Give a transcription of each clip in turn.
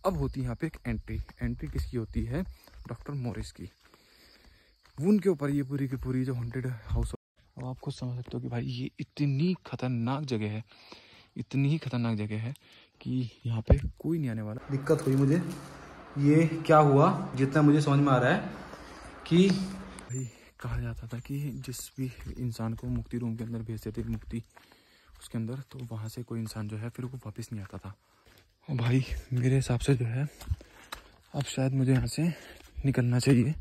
अब होती है यहाँ पे एक एंट्री किसकी होती है? डॉक्टर मॉरिस की। उनके ऊपर ये पूरी की पूरी जो हॉन्टेड हाउस। अब आप खुद समझ सकते हो कि भाई ये इतनी खतरनाक जगह है, इतनी ही खतरनाक जगह है कि यहाँ पे कोई नहीं आने वाला। दिक्कत हुई मुझे, ये क्या हुआ जितना मुझे समझ में आ रहा है कि भाई कहा जाता था कि जिस भी इंसान को मुक्ति रूम के अंदर भेजते थे, मुक्ति उसके अंदर, तो वहाँ से कोई इंसान जो है फिर वो वापस नहीं आता था। और भाई मेरे हिसाब से जो है अब शायद मुझे यहाँ से निकलना चाहिए,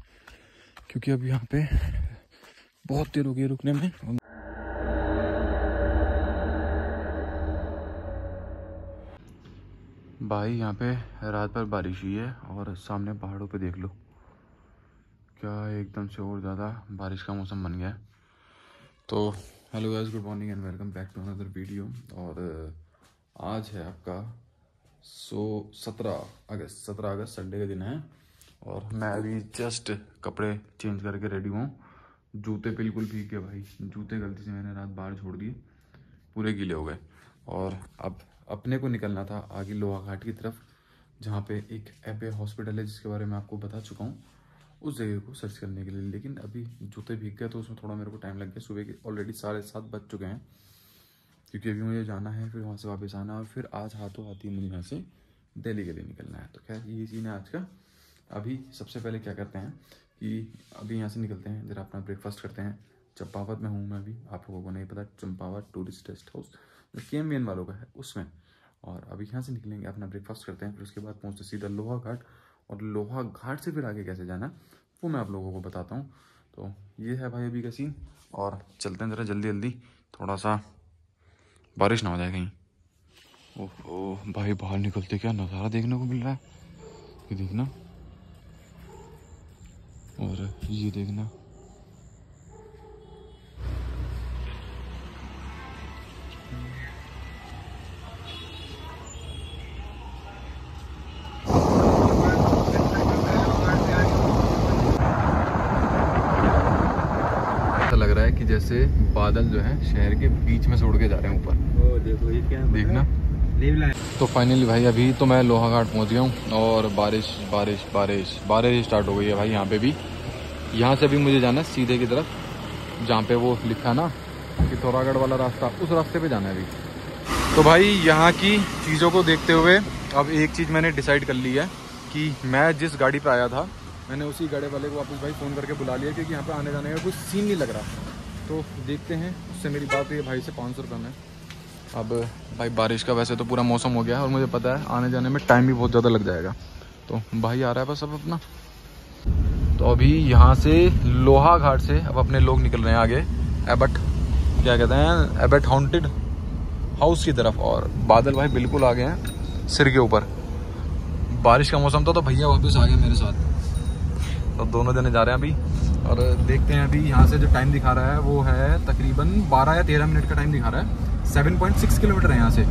क्योंकि अब यहाँ पे बहुत देर हो गई रुकने में। भाई यहाँ पे रात भर बारिश हुई है और सामने पहाड़ों पे देख लो क्या एकदम से और ज़्यादा बारिश का मौसम बन गया है। तो hello guys, good morning and welcome back to another video. और आज है आपका 17 अगस्त संडे का दिन है और मैं अभी जस्ट कपड़े चेंज करके रेडी हूँ। जूते बिल्कुल भीग गए भाई, जूते गलती से मैंने रात बाहर छोड़ दिए, पूरे गीले हो गए। और अब अपने को निकलना था आगे लोहा घाट की तरफ, जहाँ पे एक एबे हॉस्पिटल है जिसके बारे में आपको बता चुका हूँ, उस जगह को सर्च करने के लिए। लेकिन अभी जूते भीग गए तो उसमें थोड़ा मेरे को टाइम लग गया। सुबह के ऑलरेडी 7:30 बज चुके हैं, क्योंकि अभी मुझे जाना है, फिर वहाँ से वापस आना और फिर आज हाथों हाथ ही मुझे यहाँ से दिल्ली के लिए निकलना है। तो खैर ये सीन है आज का। अभी सबसे पहले क्या करते हैं कि अभी यहाँ से निकलते हैं, जरा अपना ब्रेकफास्ट करते हैं। चंपावत में हूँ मैं अभी, आप लोगों को नहीं पता, चंपावत टूरिस्ट गेस्ट हाउस जो KMVN वालों का है उसमें। और अभी यहाँ से निकलेंगे, अपना ब्रेकफास्ट करते हैं, फिर उसके बाद पहुँचते सीधा लोहा घाट। और लोहा घाट से फिर आगे कैसे जाना वो मैं आप लोगों को बताता हूँ। तो ये है भाई अभी का सीन, और चलते हैं ज़रा जल्दी जल्दी, थोड़ा सा बारिश ना हो जाए कहीं। ओहो भाई, बाहर निकलते क्या नज़ारा देखने को मिल रहा है, ये देखना और ये देखना। लग रहा है कि जैसे बादल जो है शहर के बीच में से उड़ के जा रहे हैं ऊपर। ओ देखो ये क्या देखना। तो फाइनली भाई अभी तो मैं लोहा घाट पहुंच गया हूँ और बारिश बारिश बारिश बारिश स्टार्ट हो गई है भाई यहाँ पे भी। यहाँ से भी मुझे जाना है सीधे की तरफ, जहाँ पे वो लिखा है ना कि थोरागढ़ वाला रास्ता, उस रास्ते पे जाना है अभी। तो भाई यहाँ की चीज़ों को देखते हुए अब एक चीज़ मैंने डिसाइड कर ली है कि मैं जिस गाड़ी पर आया था मैंने उसी गाड़ी वाले को वापस भाई फ़ोन करके बुला लिया, क्योंकि यहाँ पे आने जाने का कोई सीन नहीं लग रहा। तो देखते हैं, उससे मेरी बात हुई है भाई से 500 रुपये में। अब भाई बारिश का वैसे तो पूरा मौसम हो गया है और मुझे पता है आने जाने में टाइम भी बहुत ज़्यादा लग जाएगा। तो भाई आ रहा है बस अब अपना। तो अभी यहाँ से लोहा घाट से अब अपने लोग निकल रहे हैं आगे एबट, क्या कहते हैं, एबट हॉन्टेड हाउस की तरफ। और बादल भाई बिल्कुल आ गए हैं सिर के ऊपर। बारिश का मौसम था तो भैया वापस आ गए मेरे साथ, तो दोनों जने जा रहे हैं अभी। और देखते हैं अभी यहाँ से जो टाइम दिखा रहा है वो है तकरीबन 12 या 13 मिनट का टाइम दिखा रहा है। 7.6 किलोमीटर है यहाँ से,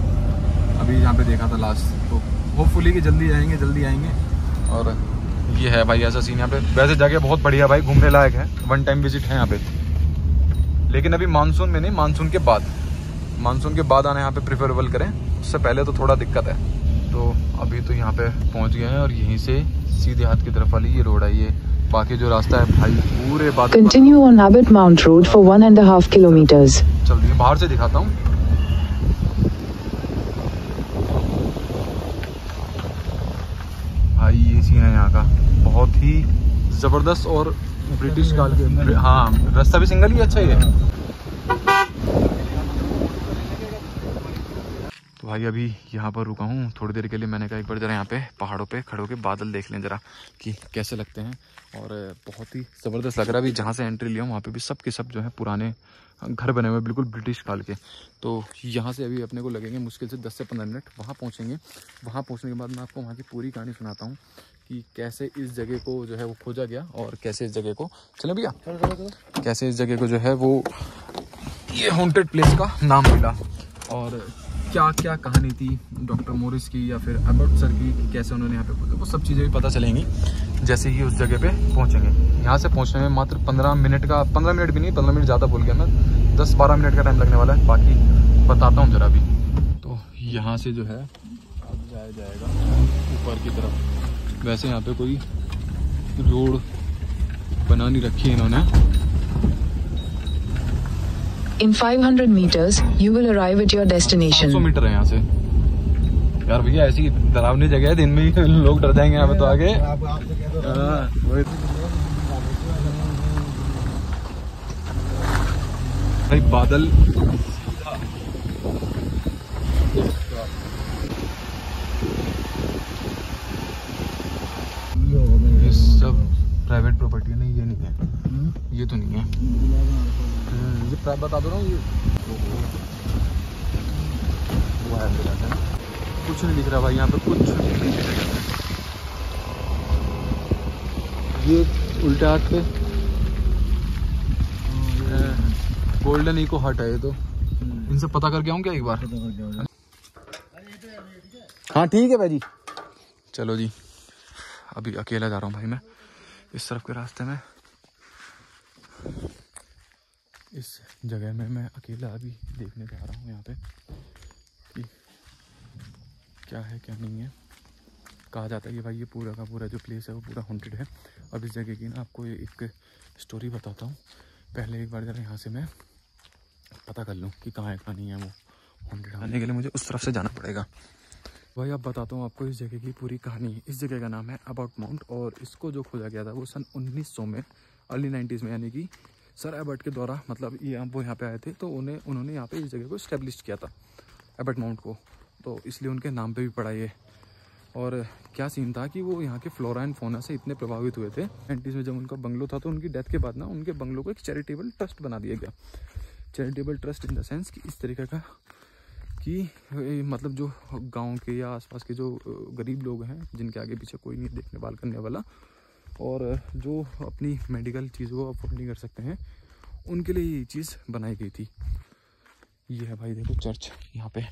अभी यहाँ पे देखा था लास्ट। तो होपफुली कि जल्दी आएंगे। और ये है भाई ऐसा सीन यहाँ पे। वैसे जगह बहुत बढ़िया भाई, घूमने लायक है, 1 टाइम विजिट है यहाँ पे। लेकिन अभी मानसून में नहीं, मानसून के बाद आना यहाँ पे प्रिफरेबल करें, उससे पहले तो थोड़ा दिक्कत है। तो अभी तो यहाँ पे पहुँच गए हैं और यहीं से सीधे हाथ की तरफ वाली ये रोड है, ये बाकी जो रास्ता है भाई पूरे बादल। Continue on Abbott Mount Road for 1.5 kilometers. चलिए बाहर से दिखाता हूँ। भाई ये सीन है यहाँ का, बहुत ही जबरदस्त और ब्रिटिश काल के। हाँ, रास्ता भी सिंगल ही अच्छा ही है। तो भाई अभी यहाँ पर रुका हूँ थोड़ी देर के लिए। मैंने कहा एक बार ज़रा यहाँ पे पहाड़ों पे खड़े होकर बादल देख लें ज़रा कि कैसे लगते हैं। और बहुत ही ज़बरदस्त लग रहा है। अभी जहाँ से एंट्री लिया हूँ वहाँ पे भी सब के सब जो है पुराने घर बने हुए बिल्कुल ब्रिटिश काल के। तो यहाँ से अभी अपने को लगेंगे मुश्किल से 10 से 15 मिनट, वहाँ पहुँचेंगे। वहाँ पहुँचने के बाद मैं आपको वहाँ की पूरी कहानी सुनाता हूँ कि कैसे इस जगह को जो है वो खोजा गया और कैसे इस जगह को, चले भैया, कैसे इस जगह को जो है वो ये हॉन्टेड प्लेस का नाम मिला, और क्या क्या कहानी थी डॉक्टर मॉरिस की या फिर एबट सर की, कि कैसे उन्होंने यहाँ पे खोजा, वो सब चीज़ें भी पता चलेंगी जैसे ही उस जगह पे पहुँचेंगे। यहाँ से पहुँचने में मात्र 15 मिनट भी नहीं, 15 मिनट ज़्यादा बोल गया मैं, 10-12 मिनट का टाइम लगने वाला है। बाकी बताता हूँ ज़रा भी। तो यहाँ से जो है अब जाया जाएगा ऊपर की तरफ। वैसे यहाँ पे कोई रोड बना नहीं रखी है इन्होंने। In 500 meters, you will arrive at your 500 destination. Metre है यहाँ से। यार भैया ऐसी डरावनी जगह है, दिन में ही लोग डर जाएंगे यहाँ पे तो आगे। भाई बादल ये सब प्राइवेट प्रॉपर्टी नहीं, ये नहीं है, ये तो नहीं है। ये बता दो ना, ये वो है, कुछ नहीं दिख रहा भाई यहाँ पे, कुछ नहीं दिख रहा। ये उल्टे हाथ पे गोल्डन इको हट है ये तो। इनसे पता करके आऊँ क्या एक बार? हाँ ठीक है भाई जी। चलो जी, अभी अकेला जा रहा हूँ भाई मैं इस तरफ के रास्ते में। इस जगह में मैं अकेला अभी देखने जा रहा हूँ यहाँ पे कि क्या है क्या नहीं है। कहा जाता है कि भाई ये पूरा का पूरा जो प्लेस है वो पूरा हॉन्टेड है। अब इस जगह की ना आपको एक स्टोरी बताता हूँ। पहले एक बार जरा यहाँ से मैं पता कर लूँ कि कहाँ है कहाँ नहीं है वो हॉन्टेड। आने के लिए मुझे उस तरफ से जाना पड़ेगा। भाई अब बताता हूँ आपको इस जगह की पूरी कहानी। इस जगह का नाम है अबॉट माउंट और इसको जो खोजा गया था वो सन 1900 में, अर्ली 90s में, यानी कि सर एबर्ट के द्वारा, मतलब ये वो यहाँ पे आए थे तो उन्होंने यहाँ पे इस जगह को इस्टेब्लिश किया था, एबर्ट माउंट को, तो इसलिए उनके नाम पे भी पड़ा ये। और क्या सीन था कि वो यहाँ के फ्लोरा एंड फौना से इतने प्रभावित हुए थे 90s में, जब उनका बंगलो था तो उनकी डेथ के बाद ना उनके बंगलो को एक चैरिटेबल ट्रस्ट बना दिया गया। Charitable trust in the sense कि इस तरीके का कि मतलब जो गांव के या आसपास के जो गरीब लोग हैं जिनके आगे पीछे कोई नहीं देखने भाल करने वाला और जो अपनी मेडिकल चीज़ों को अफोर्ड नहीं कर सकते हैं, उनके लिए ये चीज़ बनाई गई थी। ये है भाई देखो चर्च यहाँ पे।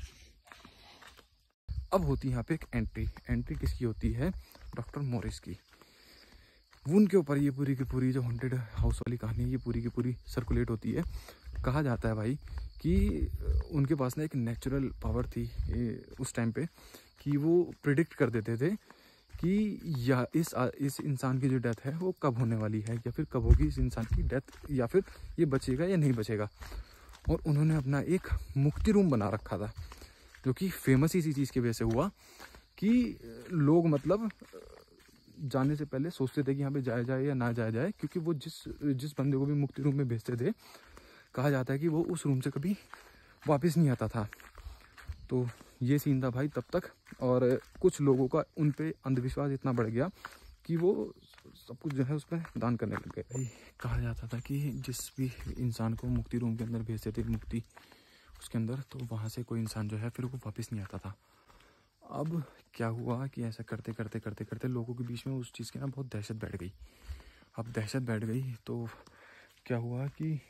अब होती है यहाँ पे एक एंट्री किसकी होती है? डॉक्टर मॉरिस की। उनके ऊपर ये पूरी की पूरी जो हॉन्टेड हाउस वाली कहानी है ये पूरी की पूरी सर्कुलेट होती है। कहा जाता है भाई कि उनके पास ना एक नेचुरल पावर थी उस टाइम पे कि वो प्रिडिक्ट कर देते थे कि या इस इंसान की जो डेथ है वो कब होने वाली है, या फिर कब होगी इस इंसान की डेथ, या फिर ये बचेगा या नहीं बचेगा। और उन्होंने अपना एक मुक्ति रूम बना रखा था जो कि फेमस इसी चीज़ की वजह से हुआ कि लोग मतलब जाने से पहले सोचते थे कि यहाँ पे जाया जाए या ना जाया जाए, क्योंकि वो जिस बंदे को भी मुक्ति रूम में भेजते थे कहा जाता है कि वो उस रूम से कभी वापस नहीं आता था। तो ये सीन था भाई तब तक। और कुछ लोगों का उन पे अंधविश्वास इतना बढ़ गया कि वो सब कुछ जो है उस पर दान करने लग गए। कहा जाता था कि जिस भी इंसान को मुक्ति रूम के अंदर भेजते थे, मुक्ति उसके अंदर, तो वहाँ से कोई इंसान जो है फिर वो वापस नहीं आता था। अब क्या हुआ कि ऐसा करते करते करते करते लोगों के बीच में उस चीज़ की ना बहुत दहशत बैठ गई। अब दहशत बैठ गई तो क्या हुआ कि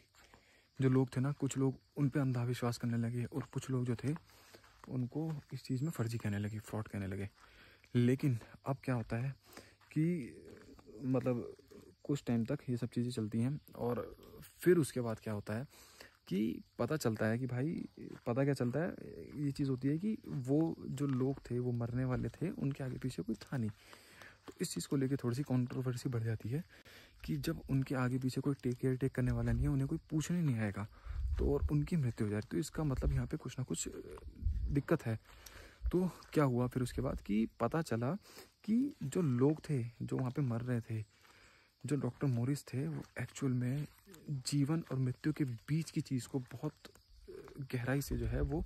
जो लोग थे ना, कुछ लोग उन पे अंधाविश्वास करने लगे और कुछ लोग जो थे उनको इस चीज़ में फर्जी कहने लगे, फ्रॉड कहने लगे। लेकिन अब क्या होता है कि मतलब कुछ टाइम तक ये सब चीज़ें चलती हैं और फिर उसके बाद क्या होता है कि पता चलता है कि भाई, पता क्या चलता है, ये चीज़ होती है कि वो जो लोग थे वो मरने वाले थे, उनके आगे पीछे कोई था नहीं। तो इस चीज़ को लेके थोड़ी सी कंट्रोवर्सी बढ़ जाती है कि जब उनके आगे पीछे कोई टेक करने वाला नहीं है, उन्हें कोई पूछने नहीं आएगा, तो और उनकी मृत्यु हो जाए तो इसका मतलब यहाँ पे कुछ ना कुछ दिक्कत है। तो क्या हुआ फिर उसके बाद कि पता चला कि जो लोग थे जो वहाँ पे मर रहे थे, जो डॉक्टर मॉरिस थे, वो एक्चुअल में जीवन और मृत्यु के बीच की चीज़ को बहुत गहराई से जो है वो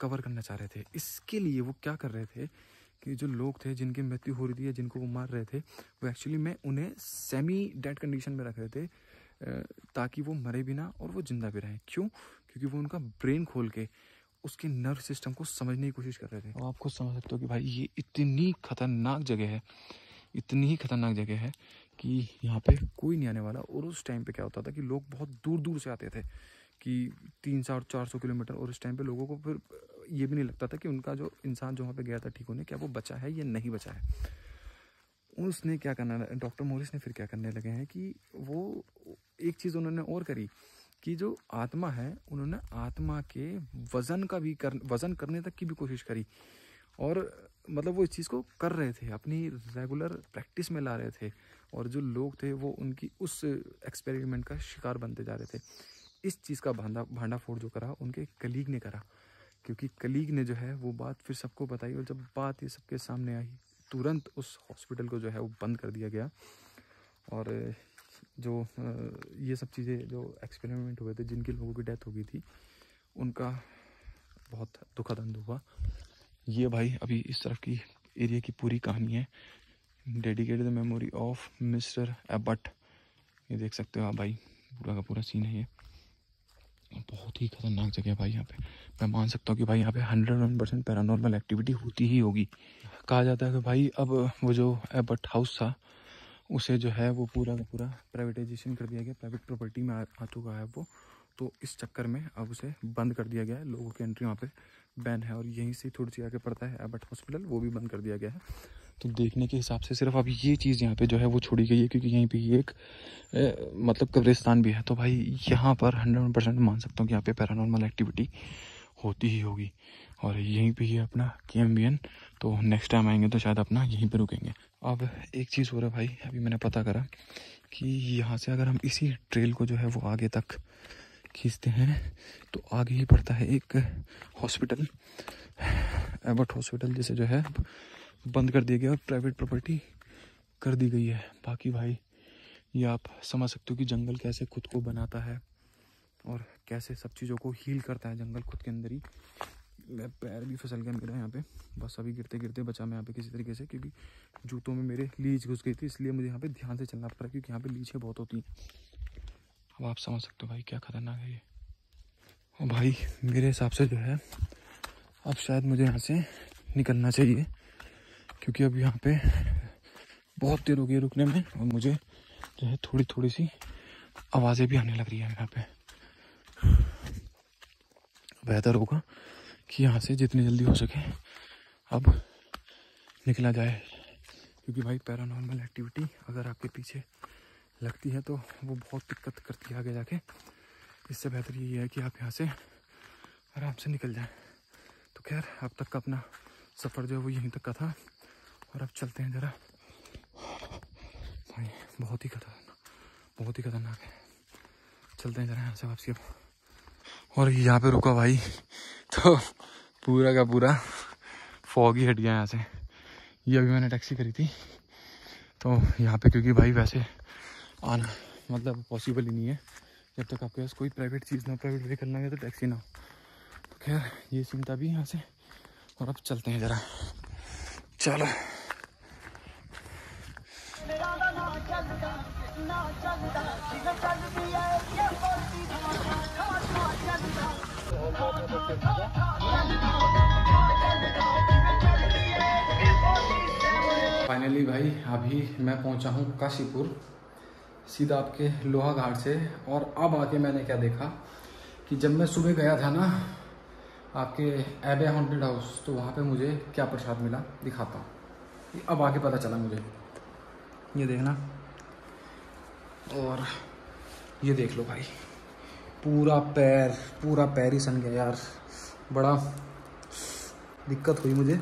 कवर करना चाह रहे थे। इसके लिए वो क्या कर रहे थे कि जो लोग थे जिनकी मृत्यु हो रही थी या जिनको वो मार रहे थे, वो एक्चुअली में उन्हें सेमी डेड कंडीशन में रख रहे थे ताकि वो मरे भी ना और वो जिंदा भी रहें। क्यों? क्योंकि वो उनका ब्रेन खोल के उसके नर्व सिस्टम को समझने की कोशिश कर रहे थे। और आप खुद समझ सकते हो कि भाई ये इतनी खतरनाक जगह है, इतनी ही खतरनाक जगह है कि यहाँ पे कोई नहीं आने वाला। और उस टाइम पे क्या होता था कि लोग बहुत दूर दूर से आते थे कि 300-400 किलोमीटर, और उस टाइम पे लोगों को फिर ये भी नहीं लगता था कि उनका जो इंसान जो वहाँ पे गया था ठीक होने, क्या वो बचा है या नहीं बचा है। उसने क्या करना, डॉक्टर मॉरिस ने फिर क्या करने लगे हैं कि वो एक चीज़ उन्होंने और करी कि जो आत्मा है, उन्होंने आत्मा के वज़न करने तक की भी कोशिश करी। और मतलब वो इस चीज़ को कर रहे थे, अपनी रेगुलर प्रैक्टिस में ला रहे थे, और जो लोग थे वो उनकी उस एक्सपेरिमेंट का शिकार बनते जा रहे थे। इस चीज़ का भांडा फोड़ जो करा उनके कलीग ने करा, क्योंकि कलीग ने जो है वो बात फिर सबको बताई, और जब बात ये सबके सामने आई तुरंत उस हॉस्पिटल को जो है वो बंद कर दिया गया। और जो ये सब चीज़ें जो एक्सपेरिमेंट हुए थे, जिनके लोगों की डेथ हो गई थी, उनका बहुत दुखद अंत हुआ। ये भाई अभी इस तरफ की एरिया की पूरी कहानी है, dedicated the memory of mister Abbott. ये देख सकते हो आप भाई, पूरा का पूरा सीन है ये। बहुत ही खतरनाक जगह है भाई। यहाँ पे मैं मान सकता हूँ कि भाई यहाँ पे 101% पैरानॉर्मल एक्टिविटी होती ही होगी। कहा जाता है कि भाई अब वो जो एबट हाउस था उसे जो है वो पूरा का पूरा प्राइवेटाइजेशन कर दिया गया, प्राइवेट प्रॉपर्टी में आ चुका है वो। तो इस चक्कर में अब उसे बंद कर दिया गया है, लोगों की एंट्री वहाँ पे बैन है। और यहीं से थोड़ी सी आगे पड़ता है एबट हॉस्पिटल, वो भी बंद कर दिया गया है। तो देखने के हिसाब से सिर्फ अब ये चीज़ यहाँ पे जो है वो छोड़ी गई है, क्योंकि यहीं पे एक मतलब कब्रिस्तान भी है। तो भाई यहाँ पर 100% मान सकता हूँ कि यहाँ पे पैरानॉर्मल एक्टिविटी होती ही होगी। और यहीं पे ही अपना KMBN, तो नेक्स्ट टाइम आएंगे तो शायद अपना यहीं पे रुकेंगे। अब एक चीज़ हो रहा है भाई, अभी मैंने पता करा कि यहाँ से अगर हम इसी ट्रेल को जो है वो आगे तक खींचते हैं तो आगे ही पड़ता है एक हॉस्पिटल, एबट हॉस्पिटल, जिसे जो है बंद कर दिया गया और प्राइवेट प्रॉपर्टी कर दी गई है। बाकी भाई ये आप समझ सकते हो कि जंगल कैसे खुद को बनाता है और कैसे सब चीज़ों को हील करता है जंगल खुद के अंदर ही। मैं पैर भी फिसल गया मेरा यहाँ पे, बस अभी गिरते गिरते बचा मैं यहाँ पे किसी तरीके से, क्योंकि जूतों में मेरे लीच घुस गई थी, इसलिए मुझे यहाँ पे ध्यान से चलना पड़ा, क्योंकि यहाँ पे लीचें बहुत होती हैं। अब आप समझ सकते हो भाई क्या खतरनाक है ये। और भाई मेरे हिसाब से जो है अब शायद मुझे यहाँ से निकलना चाहिए, क्योंकि अब यहाँ पे बहुत देर हो गई रुकने में, और मुझे जो है थोड़ी थोड़ी सी आवाज़ें भी आने लग रही है यहाँ पे। बेहतर होगा कि यहाँ से जितनी जल्दी हो सके अब निकला जाए, क्योंकि भाई पैरानॉर्मल एक्टिविटी अगर आपके पीछे लगती है तो वो बहुत दिक्कत करती है आगे जाके। इससे बेहतर ये है कि आप यहाँ से आराम से निकल जाएं। तो खैर अब तक का अपना सफ़र जो है वो यहीं तक का था, और अब चलते हैं ज़रा। भाई बहुत ही खतरनाक है। चलते हैं ज़रा यहाँ से वापसी अब। और यहाँ पे रुका भाई तो पूरा का पूरा फॉग ही हट गया यहाँ से। ये अभी मैंने टैक्सी करी थी, तो यहाँ पे क्योंकि भाई वैसे आना मतलब पॉसिबल ही नहीं है जब तक आपके पास कोई प्राइवेट चीज़ ना, प्राइवेट व्हीकल ना है तो टैक्सी ना हो। तो खैर ये चिंता भी यहाँ से, और अब चलते हैं ज़रा। चलो फाइनली भाई अभी मैं पहुंचा हूं काशीपुर, सीधा आपके लोहा घाट से। और अब आके मैंने क्या देखा कि जब मैं सुबह गया था ना आपके एबे हॉन्टेड हाउस, तो वहाँ पे मुझे क्या प्रसाद मिला दिखाता हूँ। अब आके पता चला मुझे, ये देखना, और ये देख लो भाई पूरा पैर ही सन गया यार, बड़ा दिक्कत हुई मुझे।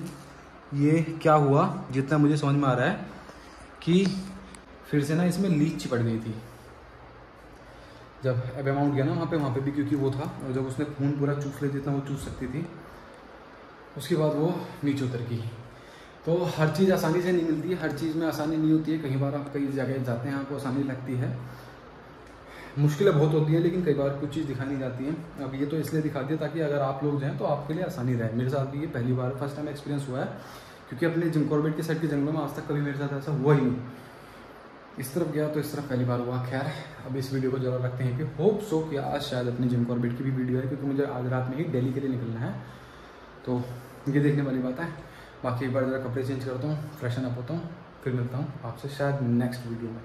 ये क्या हुआ, जितना मुझे समझ में आ रहा है कि फिर से ना इसमें लीच चिपट गई थी। जब एबे माउंट गया ना वहाँ पे भी क्योंकि वो था, और जब उसने खून पूरा चूस लिया जितना वो चूस सकती थी, उसके बाद वो नीचे उतर गई। तो हर चीज़ आसानी से नहीं मिलती है, हर चीज़ में आसानी नहीं होती है। कई बार आप कई जगह जाते हैं आपको आसानी लगती है, मुश्किलें बहुत होती है, लेकिन कई बार कुछ चीज़ दिखाई नहीं जाती है। अब ये तो इसलिए दिखा दिया ताकि अगर आप लोग जाएँ तो आपके लिए आसानी रहे। मेरे साथ भी ये पहली बार फर्स्ट टाइम एक्सपीरियंस हुआ है, क्योंकि अपने जिम कॉर्बेट के साइड के जंगलों में आज तक कभी मेरे साथ ऐसा हुआ ही नहीं। इस तरफ गया तो इस तरफ पहली बार हुआ। खैर अब इस वीडियो को जरूर रखते हैं कि होप सो कि आज शायद अपनी जिम कॉर्बेट की भी वीडियो है, क्योंकि मुझे आज रात में ही दिल्ली के लिए निकलना है, तो ये देखने वाली बात है। बाकी एक बार ज़रा कपड़े चेंज करता हूँ, फ्रेशन अप होता हूँ, फिर मिलता हूँ आपसे शायद नेक्स्ट वीडियो में।